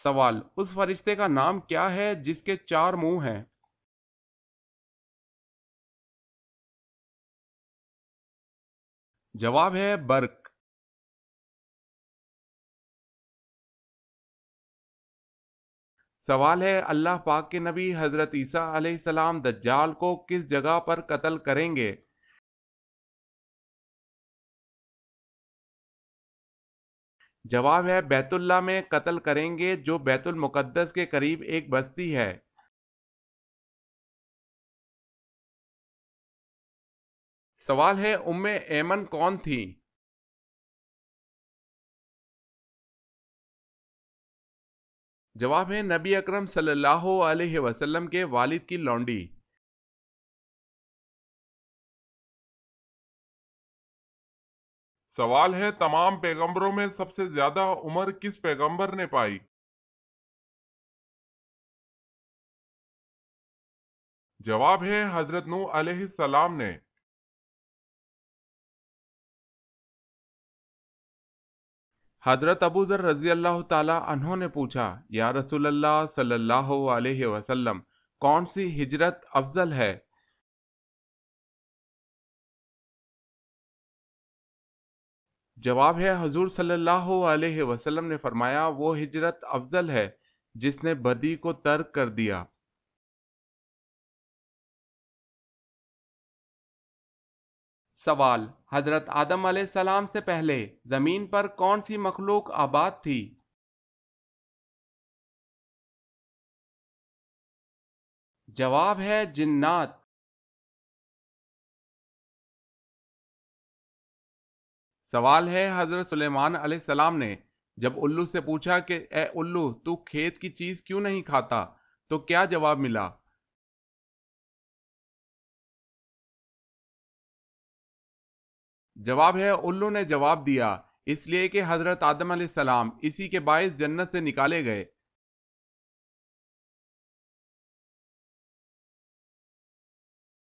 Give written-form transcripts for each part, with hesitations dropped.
سوال: اس فرشتے کا نام کیا ہے جس کے 4 منہ ہیں؟ جواب ہے برق۔ سوال ہے: اللہ پاک کے نبی حضرت عیسیٰ علیہ السلام دجال کو کس جگہ پر قتل کریں گے؟ جواب ہے بیت اللہ میں قتل کریں گے، جو بیت المقدس کے قریب ایک بستی ہے۔ سوال ہے: ایمن کون تھی؟ جواب ہے نبی اکرم صلی اللہ علیہ وسلم کے والد کی لونڈی۔ سوال ہے تمام پیغمبروں میں سب سے زیادہ عمر کس پیغمبر نے پائی؟ جواب ہے حضرت نوح علیہ السلام نے۔ حضرت ابو ذر رضی اللہ تعالی عنہ نے پوچھا: یا رسول اللہ صلی اللہ علیہ وسلم، کون سی ہجرت افضل ہے؟ جواب ہے حضور صلی اللہ علیہ وسلم نے فرمایا: وہ ہجرت افضل ہے جس نے بدی کو ترک کر دیا۔ سوال: حضرت آدم علیہ السلام سے پہلے زمین پر کون سی مخلوق آباد تھی؟ جواب ہے جنات۔ سوال ہے: حضرت سلیمان علیہ السلام نے جب الو سے پوچھا کہ اے الو، تو کھیت کی چیز کیوں نہیں کھاتا، تو کیا جواب ملا؟ جواب ہے الو نے جواب دیا: اس لیے کہ حضرت آدم علیہ السلام اسی کے باعث جنت سے نکالے گئے۔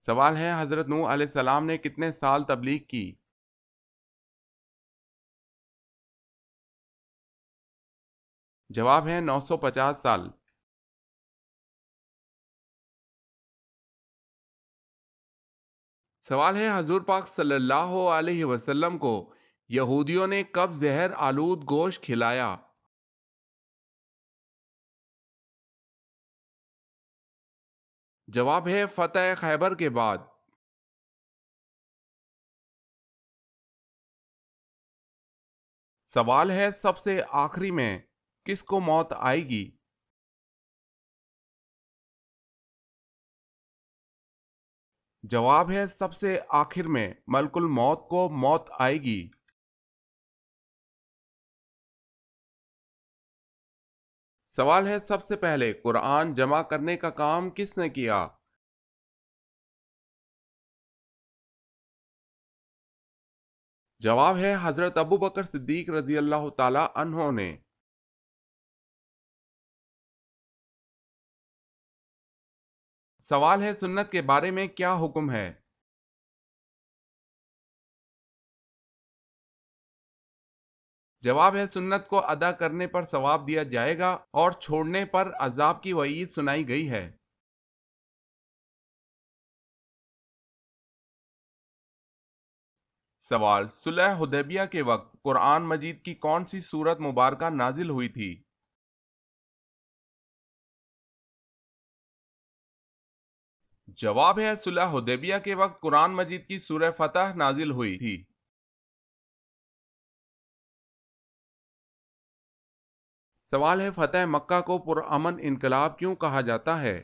سوال ہے: حضرت نوح علیہ السلام نے کتنے سال تبلیغ کی؟ جواب ہے 950 سال۔ سوال ہے: حضور پاک صلی اللہ علیہ وسلم کو یہودیوں نے کب زہر آلود گوشت کھلایا؟ جواب ہے فتح خیبر کے بعد۔ سوال ہے: سب سے آخری میں کس کو موت آئے گی؟ جواب ہے سب سے آخر میں ملک الموت کو موت آئے گی۔ سوال ہے: سب سے پہلے قرآن جمع کرنے کا کام کس نے کیا؟ جواب ہے حضرت ابو بکر صدیق رضی اللہ تعالی عنہ نے۔ سوال ہے: سنت کے بارے میں کیا حکم ہے؟ جواب ہے سنت کو ادا کرنے پر ثواب دیا جائے گا اور چھوڑنے پر عذاب کی وعید سنائی گئی ہے۔ سوال: صلح حدیبیہ کے وقت قرآن مجید کی کون سی سورت مبارکہ نازل ہوئی تھی؟ جواب ہے صلح حدیبیہ کے وقت قرآن مجید کی سورہ فتح نازل ہوئی تھی۔ سوال ہے: فتح مکہ کو پرامن انقلاب کیوں کہا جاتا ہے؟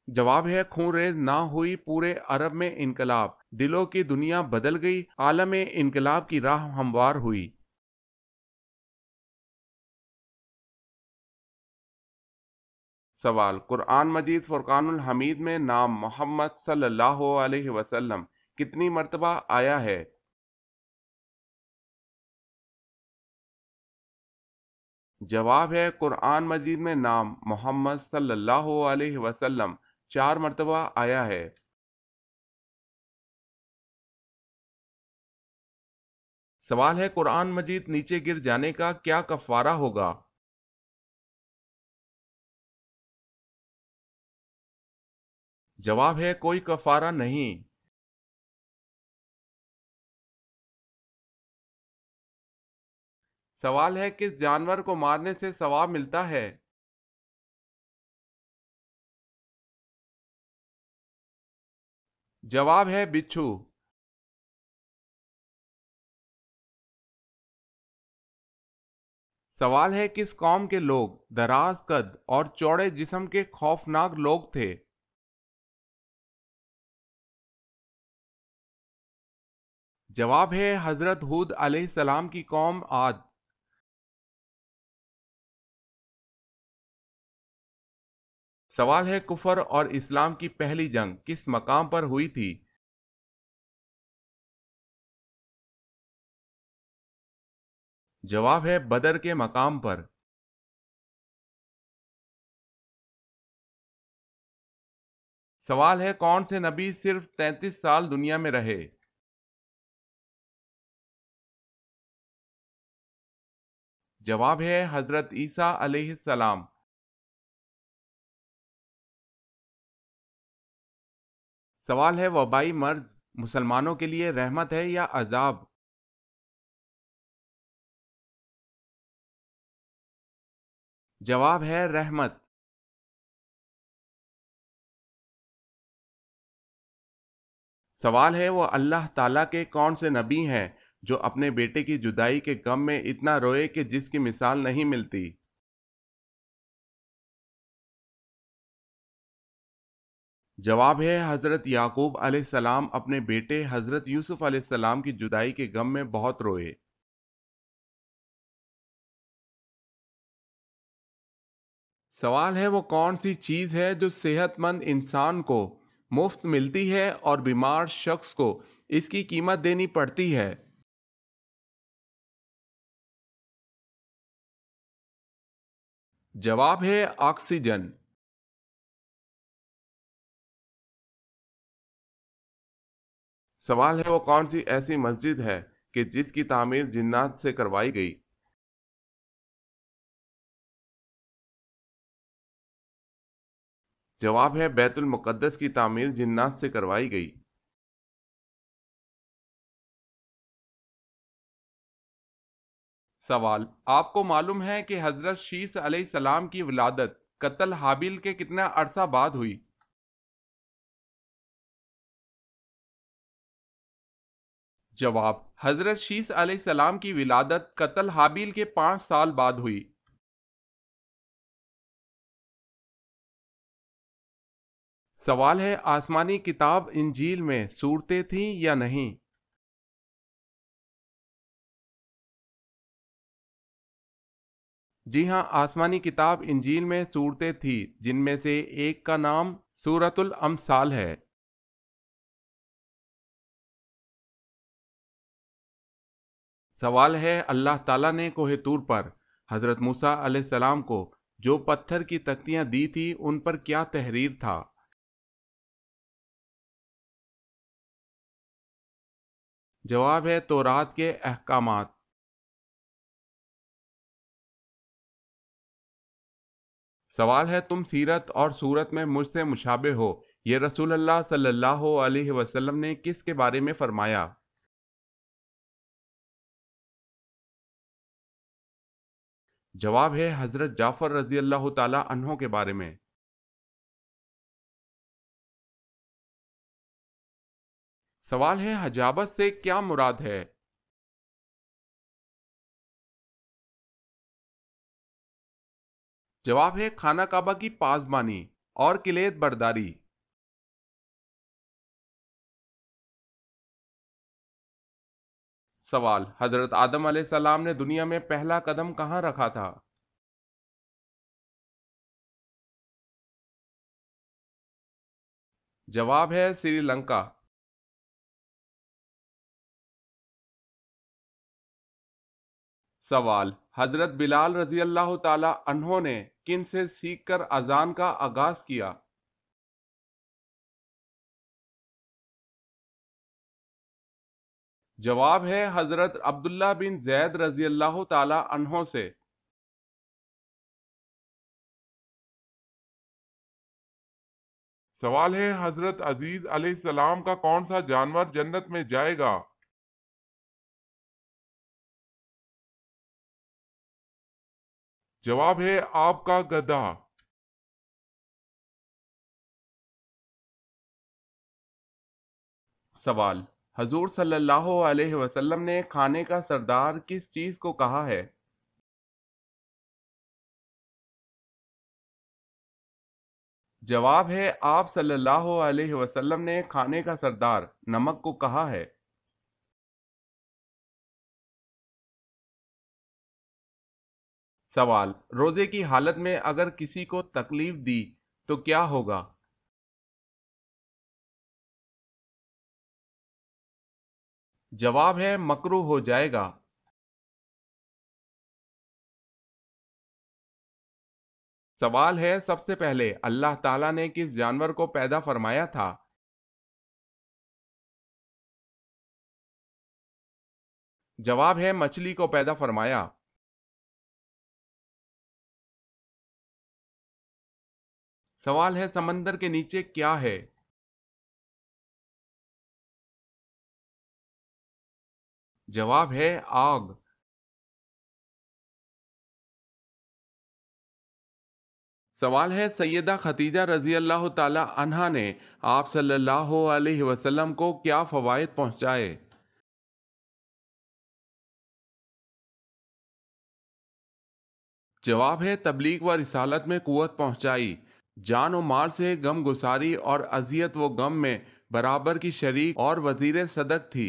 جواب ہے خون ریز نہ ہوئی پورے عرب میں انقلاب، دلوں کی دنیا بدل گئی، عالم انقلاب کی راہ ہموار ہوئی۔ سوال: قرآن مجید فرقان الحمید میں نام محمد صلی اللہ علیہ وسلم کتنی مرتبہ آیا ہے؟ جواب ہے قرآن مجید میں نام محمد صلی اللہ علیہ وسلم 4 مرتبہ آیا ہے۔ سوال ہے قرآن مجید نیچے گر جانے کا کیا کفارہ ہوگا؟ جواب ہے کوئی کفارہ نہیں۔ سوال ہے کس جانور کو مارنے سے ثواب ملتا ہے؟ جواب ہے بچھو۔ سوال ہے کس قوم کے لوگ دراز قد اور چوڑے جسم کے خوفناک لوگ تھے؟ جواب ہے حضرت ہود علیہ السلام کی قوم عاد۔ سوال ہے کفر اور اسلام کی پہلی جنگ کس مقام پر ہوئی تھی؟ جواب ہے بدر کے مقام پر۔ سوال ہے کون سے نبی صرف 33 سال دنیا میں رہے؟ جواب ہے حضرت عیسیٰ علیہ السلام۔ سوال ہے وبائی مرض مسلمانوں کے لیے رحمت ہے یا عذاب؟ جواب ہے رحمت۔ سوال ہے وہ اللہ تعالیٰ کے کون سے نبی ہیں جو اپنے بیٹے کی جدائی کے غم میں اتنا روئے کہ جس کی مثال نہیں ملتی؟ جواب ہے حضرت یعقوب علیہ السلام اپنے بیٹے حضرت یوسف علیہ السلام کی جدائی کے غم میں بہت روئے۔ سوال ہے وہ کون سی چیز ہے جو صحت مند انسان کو مفت ملتی ہے اور بیمار شخص کو اس کی قیمت دینی پڑتی ہے؟ جواب ہے آکسیجن۔ سوال ہے وہ کون سی ایسی مسجد ہے کہ جس کی تعمیر جنات سے کروائی گئی؟ جواب ہے بیت المقدس کی تعمیر جنات سے کروائی گئی۔ سوال آپ کو معلوم ہے کہ حضرت شیس علیہ السلام کی ولادت قتل حابیل کے کتنا عرصہ بعد ہوئی؟ جواب حضرت شیس علیہ السلام کی ولادت قتل حابیل کے 5 سال بعد ہوئی۔ سوال ہے آسمانی کتاب انجیل میں صورتیں تھیں یا نہیں؟ جی ہاں، آسمانی کتاب انجیل میں صورتیں تھیں جن میں سے ایک کا نام سورۃ الامثال ہے۔ سوال ہے اللہ تعالیٰ نے کوہ طور پر حضرت موسیٰ علیہ السلام کو جو پتھر کی تختیاں دی تھی ان پر کیا تحریر تھا؟ جواب ہے تورات کے احکامات۔ سوال ہے تم سیرت اور صورت میں مجھ سے مشابہ ہو یہ رسول اللہ صلی اللہ علیہ وسلم نے کس کے بارے میں فرمایا؟ جواب ہے حضرت جعفر رضی اللہ تعالی عنہ کے بارے میں۔ سوال ہے حجابت سے کیا مراد ہے؟ جواب ہے خانہ کعبہ کی پاسبانی اور کلید برداری۔ سوال حضرت آدم علیہ السلام نے دنیا میں پہلا قدم کہاں رکھا تھا؟ جواب ہے سری لنکا۔ سوال حضرت بلال رضی اللہ تعالی عنہ نے کن سے سیکھ کر اذان کا آغاز کیا؟ جواب ہے حضرت عبداللہ بن زید رضی اللہ تعالی عنہ سے۔ سوال ہے حضرت عزیز علیہ السلام کا کون سا جانور جنت میں جائے گا؟ جواب ہے آپ کا گدھا۔ سوال، حضور صلی اللہ علیہ وسلم نے کھانے کا سردار کس چیز کو کہا ہے؟ جواب ہے آپ صلی اللہ علیہ وسلم نے کھانے کا سردار نمک کو کہا ہے۔ سوال، روزے کی حالت میں اگر کسی کو تکلیف دی تو کیا ہوگا؟ جواب ہے مکروہ ہو جائے گا۔ سوال ہے سب سے پہلے اللہ تعالیٰ نے کس جانور کو پیدا فرمایا تھا؟ جواب ہے مچھلی کو پیدا فرمایا۔ سوال ہے سمندر کے نیچے کیا ہے؟ جواب ہے آگ۔ سوال ہے سیدہ خدیجہ رضی اللہ تعالی عنہا نے آپ صلی اللہ علیہ وسلم کو کیا فوائد پہنچائے؟ جواب ہے تبلیغ و رسالت میں قوت پہنچائی، جان و مال سے غم گساری اور اذیت و غم میں برابر کی شریک اور وزیر صدق تھی۔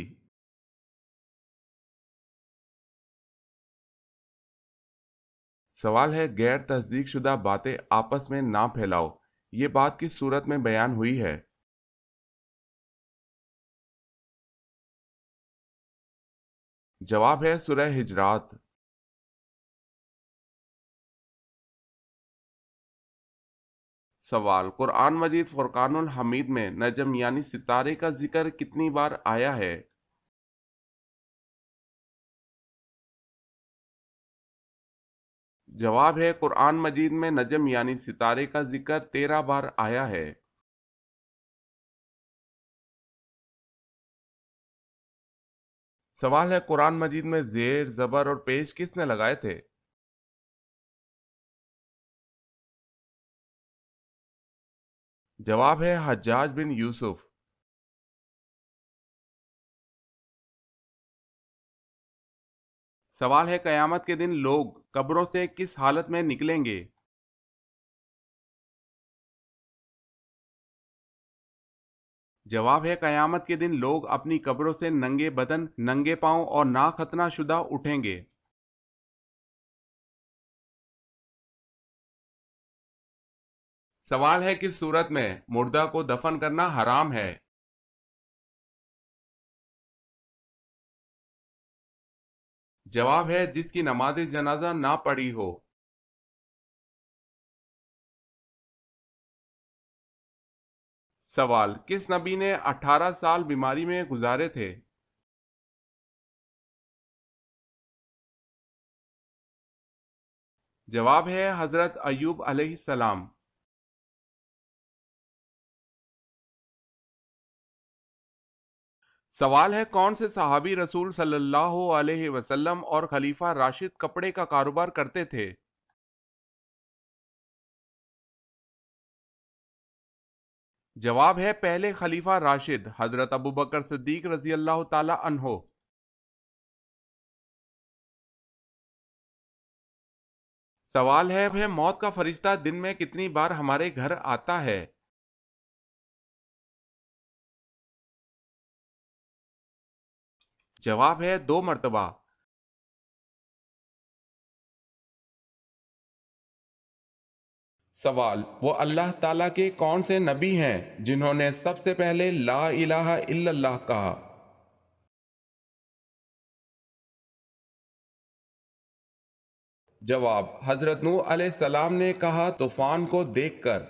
سوال ہے غیر تصدیق شدہ باتیں آپس میں نہ پھیلاؤ، یہ بات کس صورت میں بیان ہوئی ہے؟ جواب ہے سورہ حجرات۔ سوال، قرآن مجید فرقان الحمید میں نجم یعنی ستارے کا ذکر کتنی بار آیا ہے؟ جواب ہے قرآن مجید میں نجم یعنی ستارے کا ذکر 13 بار آیا ہے۔ سوال ہے قرآن مجید میں زیر، زبر اور پیش کس نے لگائے تھے؟ جواب ہے حجاج بن یوسف۔ سوال ہے قیامت کے دن لوگ قبروں سے کس حالت میں نکلیں گے؟ جواب ہے قیامت کے دن لوگ اپنی قبروں سے ننگے بدن، ننگے پاؤں اور ناختنہ شدہ اٹھیں گے۔ سوال ہے کس صورت میں مردہ کو دفن کرنا حرام ہے؟ جواب ہے جس کی نماز جنازہ نہ پڑھی ہو۔ سوال، کس نبی نے 18 سال بیماری میں گزارے تھے؟ جواب ہے حضرت ایوب علیہ السلام۔ سوال ہے کون سے صحابی رسول صلی اللہ علیہ وسلم اور خلیفہ راشد کپڑے کا کاروبار کرتے تھے؟ جواب ہے پہلے خلیفہ راشد حضرت ابوبکر صدیق رضی اللہ تعالی عنہ۔ سوال ہے موت کا فرشتہ دن میں کتنی بار ہمارے گھر آتا ہے؟ جواب ہے 2 مرتبہ۔ سوال، وہ اللہ تعالیٰ کے کون سے نبی ہیں جنہوں نے سب سے پہلے لا الہ الا اللہ کہا؟ جواب، حضرت نوح علیہ السلام نے کہا طوفان کو دیکھ کر۔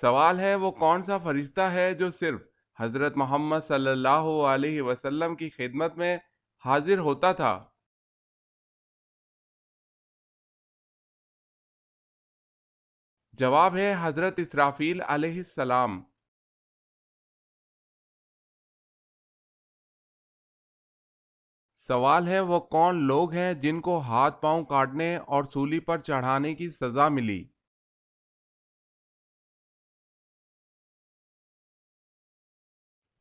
سوال ہے وہ کون سا فرشتہ ہے جو صرف حضرت محمد صلی اللہ علیہ وسلم کی خدمت میں حاضر ہوتا تھا؟ جواب ہے حضرت اسرافیل علیہ السلام۔ سوال ہے وہ کون لوگ ہیں جن کو ہاتھ پاؤں کاٹنے اور سولی پر چڑھانے کی سزا ملی؟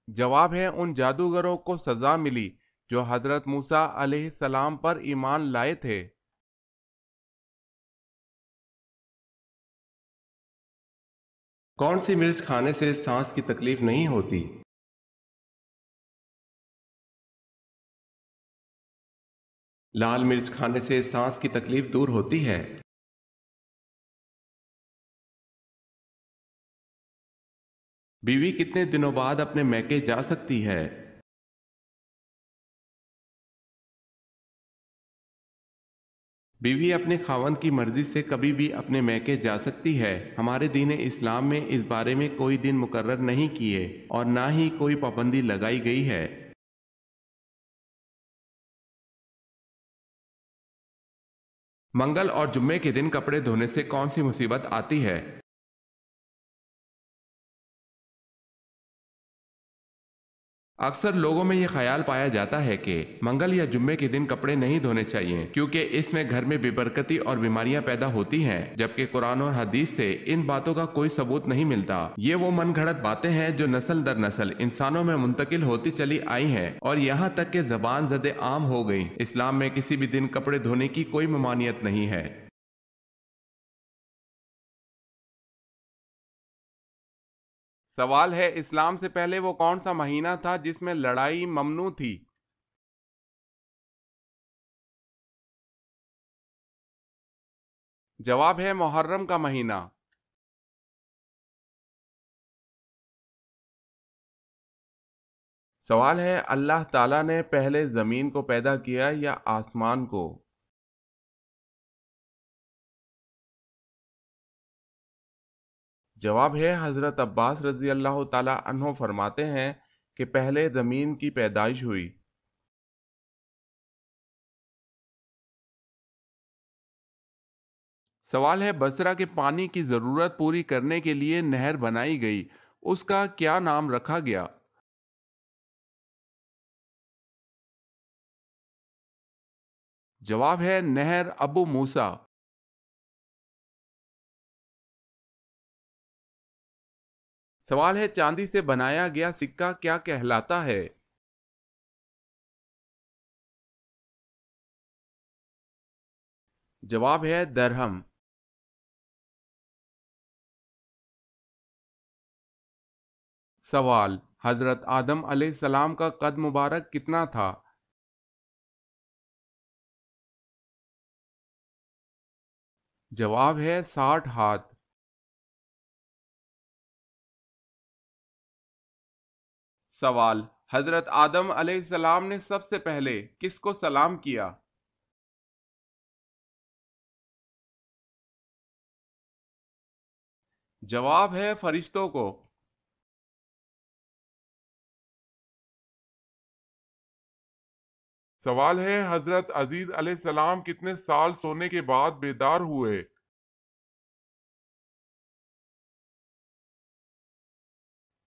جواب ہے ان جادوگروں کو سزا ملی جو حضرت موسیٰ علیہ السلام پر ایمان لائے تھے۔ کون سی مرچ کھانے سے سانس کی تکلیف نہیں ہوتی؟ لال مرچ کھانے سے سانس کی تکلیف دور ہوتی ہے۔ بیوی کتنے دنوں بعد اپنے میکے جا سکتی ہے؟ بیوی اپنے خاوند کی مرضی سے کبھی بھی اپنے میکے جا سکتی ہے۔ ہمارے دین اسلام میں اس بارے میں کوئی دن مقرر نہیں کیے اور نہ ہی کوئی پابندی لگائی گئی ہے۔ منگل اور جمعے کے دن کپڑے دھونے سے کون سی مصیبت آتی ہے؟ اکثر لوگوں میں یہ خیال پایا جاتا ہے کہ منگل یا جمعے کے دن کپڑے نہیں دھونے چاہیے کیونکہ اس میں گھر میں بے برکتی اور بیماریاں پیدا ہوتی ہیں، جبکہ قرآن اور حدیث سے ان باتوں کا کوئی ثبوت نہیں ملتا۔ یہ وہ من گھڑت باتیں ہیں جو نسل در نسل انسانوں میں منتقل ہوتی چلی آئی ہیں اور یہاں تک کہ زبان زد عام ہو گئی۔ اسلام میں کسی بھی دن کپڑے دھونے کی کوئی ممانعت نہیں ہے۔ سوال ہے اسلام سے پہلے وہ کون سا مہینہ تھا جس میں لڑائی ممنوع تھی؟ جواب ہے محرم کا مہینہ۔ سوال ہے اللہ تعالیٰ نے پہلے زمین کو پیدا کیا یا آسمان کو؟ جواب ہے حضرت عباس رضی اللہ تعالیٰ عنہ فرماتے ہیں کہ پہلے زمین کی پیدائش ہوئی۔ سوال ہے بصرہ کے پانی کی ضرورت پوری کرنے کے لیے نہر بنائی گئی، اس کا کیا نام رکھا گیا؟ جواب ہے نہر ابو موسیٰ۔ سوال ہے چاندی سے بنایا گیا سکہ کیا کہلاتا ہے؟ جواب ہے درہم۔ سوال حضرت آدم علیہ السلام کا قد مبارک کتنا تھا؟ جواب ہے 60 ہاتھ۔ سوال حضرت آدم علیہ السلام نے سب سے پہلے کس کو سلام کیا؟ جواب ہے فرشتوں کو۔ سوال ہے حضرت عزیز علیہ السلام کتنے سال سونے کے بعد بیدار ہوئے؟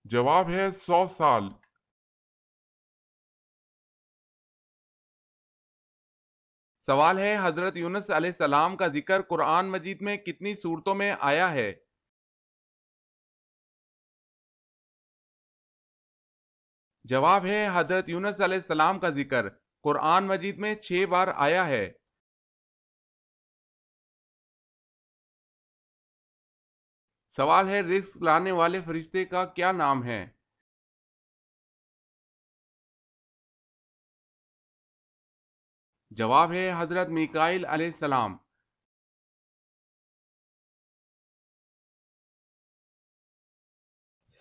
جواب ہے 100 سال۔ سوال ہے حضرت یونس علیہ السلام کا ذکر قرآن مجید میں کتنی صورتوں میں آیا ہے؟ جواب ہے حضرت یونس علیہ السلام کا ذکر قرآن مجید میں 6 بار آیا ہے۔ سوال ہے رزق لانے والے فرشتے کا کیا نام ہے؟ جواب ہے حضرت میکائیل علیہ السلام۔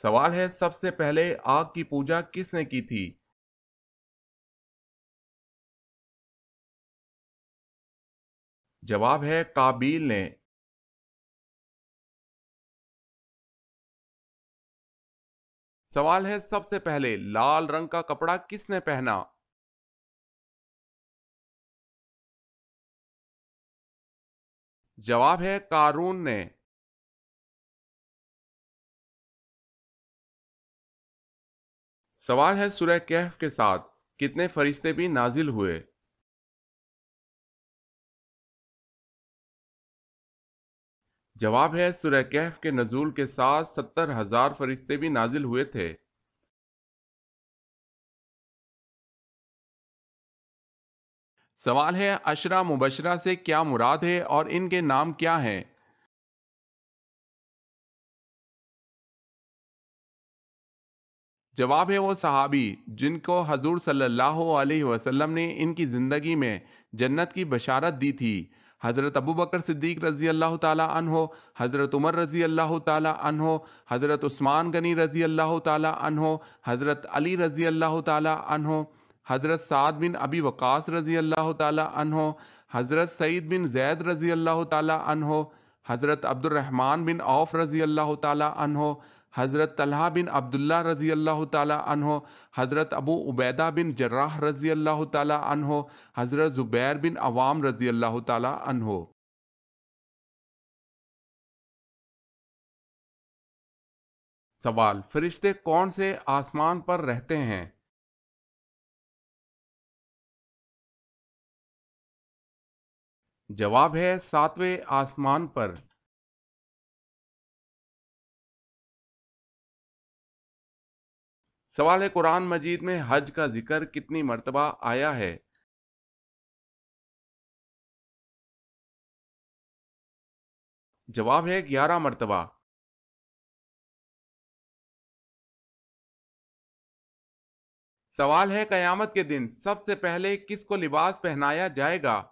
سوال ہے سب سے پہلے آگ کی پوجا کس نے کی تھی؟ جواب ہے قابیل نے۔ سوال ہے سب سے پہلے لال رنگ کا کپڑا کس نے پہنا؟ جواب ہے قارون نے۔ سوال ہے سورہ کہف کے ساتھ کتنے فرشتے بھی نازل ہوئے؟ جواب ہے سورہ کہف کے نزول کے ساتھ 70,000 فرشتے بھی نازل ہوئے تھے۔ سوال ہے عشرہ مبشرہ سے کیا مراد ہے اور ان کے نام کیا ہیں؟ جواب ہے وہ صحابی جن کو حضور صلی اللہ علیہ وسلم نے ان کی زندگی میں جنت کی بشارت دی تھی۔ حضرت ابو بکر صدیق رضی اللہ تعالی عنہ، حضرت عمر رضی اللہ تعالی عنہ، حضرت عثمان غنی رضی اللہ تعالی عنہ، حضرت علی رضی اللہ تعالی عنہ، حضرت سعد بن ابی وقاص رضی اللہ تعالی عنہ، حضرت سعید بن زید رضی اللہ تعالی عنہ، حضرت عبد الرحمن بن عوف رضی اللہ تعالی عنہ، حضرت طلحہ بن عبداللہ رضی اللہ تعالی عنہ، حضرت ابو عبیدہ بن جراح رضی اللہ تعالی عنہ، حضرت زبیر بن عوام رضی اللہ تعالی عنہ۔ سوال، فرشتے کون سے آسمان پر رہتے ہیں؟ جواب ہے 7ویں آسمان پر۔ سوال ہے قرآن مجید میں حج کا ذکر کتنی مرتبہ آیا ہے؟ جواب ہے 11 مرتبہ۔ سوال ہے قیامت کے دن سب سے پہلے کس کو لباس پہنایا جائے گا؟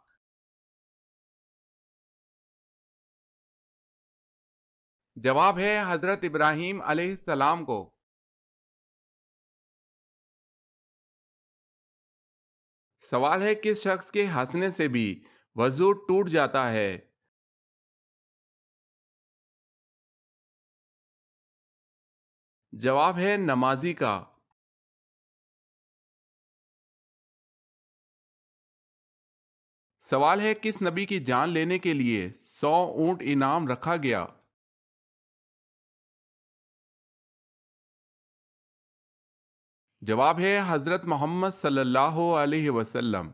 جواب ہے حضرت ابراہیم علیہ السلام کو۔ سوال ہے کس شخص کے ہنسنے سے بھی وضو ٹوٹ جاتا ہے؟ جواب ہے نمازی کا۔ سوال ہے کس نبی کی جان لینے کے لیے 100 اونٹ انعام رکھا گیا؟ جواب ہے حضرت محمد صلی اللہ علیہ وسلم۔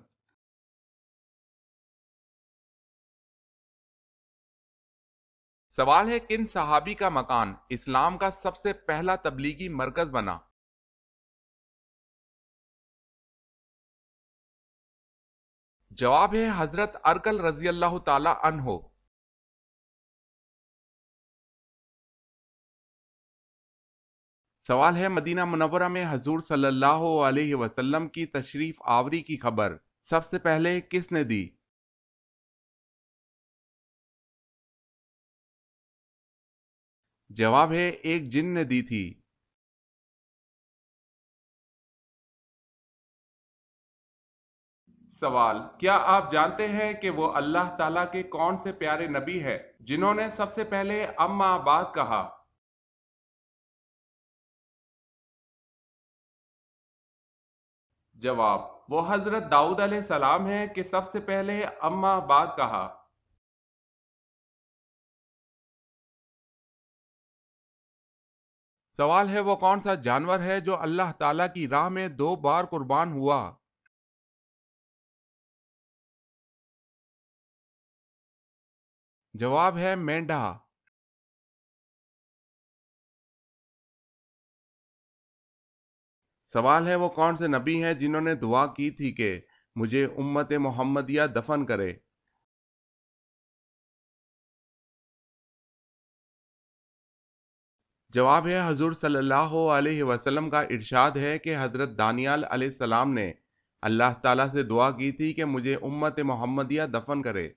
سوال ہے کن صحابی کا مکان اسلام کا سب سے پہلا تبلیغی مرکز بنا؟ جواب ہے حضرت ارکل رضی اللہ تعالی عنہ۔ سوال ہے مدینہ منورہ میں حضور صلی اللہ علیہ وسلم کی تشریف آوری کی خبر سب سے پہلے کس نے دی؟ جواب ہے ایک جن نے دی تھی۔ سوال، کیا آپ جانتے ہیں کہ وہ اللہ تعالیٰ کے کون سے پیارے نبی ہے جنہوں نے سب سے پہلے اما بعد کہا؟ جواب، وہ حضرت داؤد علیہ السلام ہے کہ سب سے پہلے اما بعد کہا۔ سوال ہے وہ کون سا جانور ہے جو اللہ تعالیٰ کی راہ میں 2 بار قربان ہوا؟ جواب ہے مینڈھا۔ سوال ہے وہ کون سے نبی ہیں جنہوں نے دعا کی تھی کہ مجھے امت محمدیہ دفن کرے؟ جواب ہے حضور صلی اللہ علیہ وسلم کا ارشاد ہے کہ حضرت دانیال علیہ السلام نے اللہ تعالیٰ سے دعا کی تھی کہ مجھے امت محمدیہ دفن کرے۔